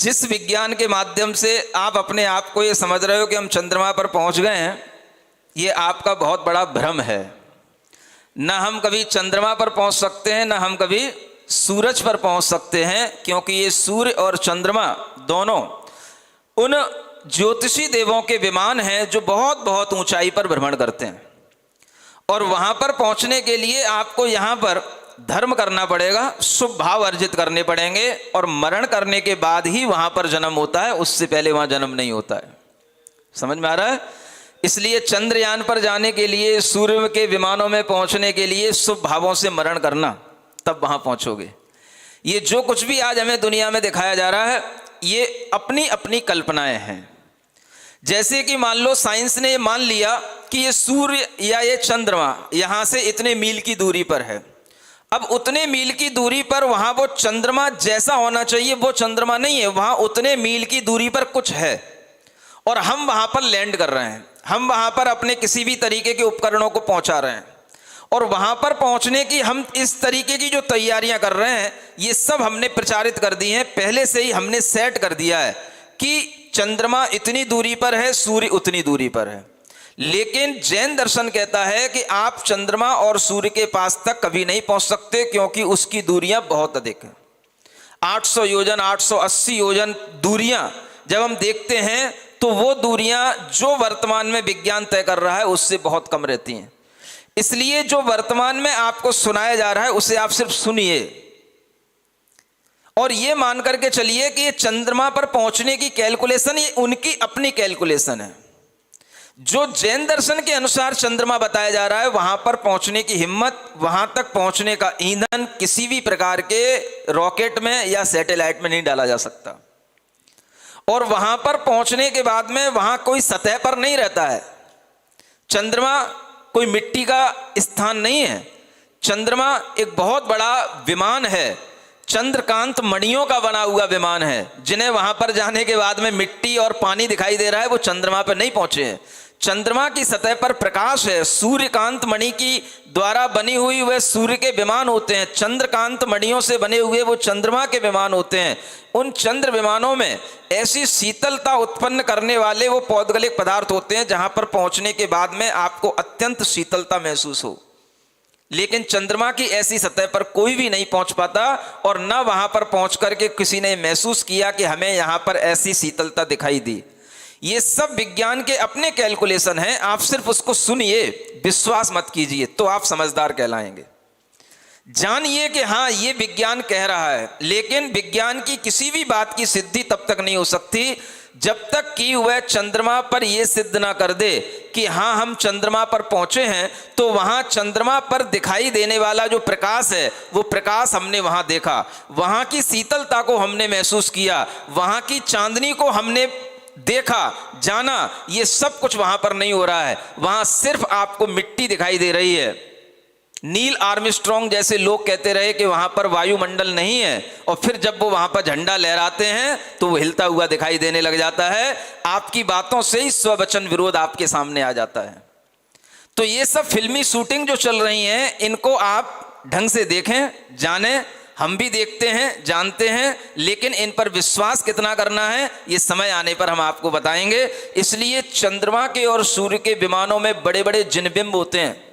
जिस विज्ञान के माध्यम से आप अपने आप को ये समझ रहे हो कि हम चंद्रमा पर पहुंच गए हैं, ये आपका बहुत बड़ा भ्रम है। न हम कभी चंद्रमा पर पहुंच सकते हैं, न हम कभी सूरज पर पहुंच सकते हैं, क्योंकि ये सूर्य और चंद्रमा दोनों उन ज्योतिषी देवों के विमान हैं जो बहुत बहुत ऊंचाई पर भ्रमण करते हैं। और वहां पर पहुंचने के लिए आपको यहां पर धर्म करना पड़ेगा, शुभ भाव अर्जित करने पड़ेंगे, और मरण करने के बाद ही वहां पर जन्म होता है, उससे पहले वहां जन्म नहीं होता है। समझ में आ रहा है? इसलिए चंद्रयान पर जाने के लिए, सूर्य के विमानों में पहुंचने के लिए शुभ भावों से मरण करना, तब वहां पहुंचोगे। ये जो कुछ भी आज हमें दुनिया में दिखाया जा रहा है, ये अपनी अपनी कल्पनाएं हैं। जैसे कि मान लो साइंस ने ये मान लिया कि ये सूर्य या ये चंद्रमा यहां से इतने मील की दूरी पर है। अब उतने मील की दूरी पर वहां वो चंद्रमा जैसा होना चाहिए वो चंद्रमा नहीं है, वहां उतने मील की दूरी पर कुछ है, और हम वहां पर लैंड कर रहे हैं। हम वहां पर अपने किसी भी तरीके के उपकरणों को पहुंचा रहे हैं, और वहां पर पहुंचने की हम इस तरीके की जो तैयारियां कर रहे हैं, ये सब हमने प्रचारित कर दी हैं। पहले से ही हमने सेट कर दिया है कि चंद्रमा इतनी दूरी पर है, सूर्य उतनी दूरी पर है। लेकिन जैन दर्शन कहता है कि आप चंद्रमा और सूर्य के पास तक कभी नहीं पहुंच सकते, क्योंकि उसकी दूरियां बहुत अधिक हैं। 800 योजन, 880 योजन दूरियां जब हम देखते हैं तो वो दूरियां जो वर्तमान में विज्ञान तय कर रहा है उससे बहुत कम रहती हैं। इसलिए जो वर्तमान में आपको सुनाया जा रहा है उसे आप सिर्फ सुनिए, और ये मान करके चलिए कि ये चंद्रमा पर पहुंचने की कैलकुलेशन ये उनकी अपनी कैलकुलेशन है। जो जैन दर्शन के अनुसार चंद्रमा बताया जा रहा है, वहां पर पहुंचने की हिम्मत, वहां तक पहुंचने का ईंधन किसी भी प्रकार के रॉकेट में या सैटेलाइट में नहीं डाला जा सकता। और वहां पर पहुंचने के बाद में वहां कोई सतह पर नहीं रहता है। चंद्रमा कोई मिट्टी का स्थान नहीं है। चंद्रमा एक बहुत बड़ा विमान है, चंद्रकांत मणियों का बना हुआ विमान है, जिन्हें वहां पर जाने के बाद में मिट्टी और पानी दिखाई दे रहा है, वो चंद्रमा पर नहीं पहुंचे हैं। चंद्रमा की सतह पर प्रकाश है। सूर्यकांत मणि की द्वारा बनी हुई वह सूर्य के विमान होते हैं, चंद्रकांत मणियों से बने हुए वो चंद्रमा के विमान होते हैं। उन चंद्र विमानों में ऐसी शीतलता उत्पन्न करने वाले वो पौद्गलिक पदार्थ होते हैं जहां पर पहुंचने के बाद में आपको अत्यंत शीतलता महसूस हो। लेकिन चंद्रमा की ऐसी सतह पर कोई भी नहीं पहुंच पाता, और न वहां पर पहुंच करके किसी ने महसूस किया कि हमें यहां पर ऐसी शीतलता दिखाई दी। ये सब विज्ञान के अपने कैलकुलेशन हैं। आप सिर्फ उसको सुनिए, विश्वास मत कीजिए, तो आप समझदार कहलाएंगे। जानिए कि हाँ, ये विज्ञान कह रहा है, लेकिन विज्ञान की किसी भी बात की सिद्धि तब तक नहीं हो सकती जब तक कि वह चंद्रमा पर यह सिद्ध ना कर दे कि हाँ, हम चंद्रमा पर पहुंचे हैं, तो वहां चंद्रमा पर दिखाई देने वाला जो प्रकाश है वो प्रकाश हमने वहां देखा, वहां की शीतलता को हमने महसूस किया, वहां की चांदनी को हमने देखा, जाना। ये सब कुछ वहां पर नहीं हो रहा है। वहां सिर्फ आपको मिट्टी दिखाई दे रही है। नील आर्मस्ट्रॉन्ग जैसे लोग कहते रहे कि वहां पर वायुमंडल नहीं है, और फिर जब वो वहां पर झंडा लहराते हैं तो वो हिलता हुआ दिखाई देने लग जाता है। आपकी बातों से ही स्ववचन विरोध आपके सामने आ जाता है। तो ये सब फिल्मी शूटिंग जो चल रही हैं, इनको आप ढंग से देखें, जानें। हम भी देखते हैं, जानते हैं, लेकिन इन पर विश्वास कितना करना है ये समय आने पर हम आपको बताएंगे। इसलिए चंद्रमा के और सूर्य के विमानों में बड़े बड़े जिनबिंब होते हैं,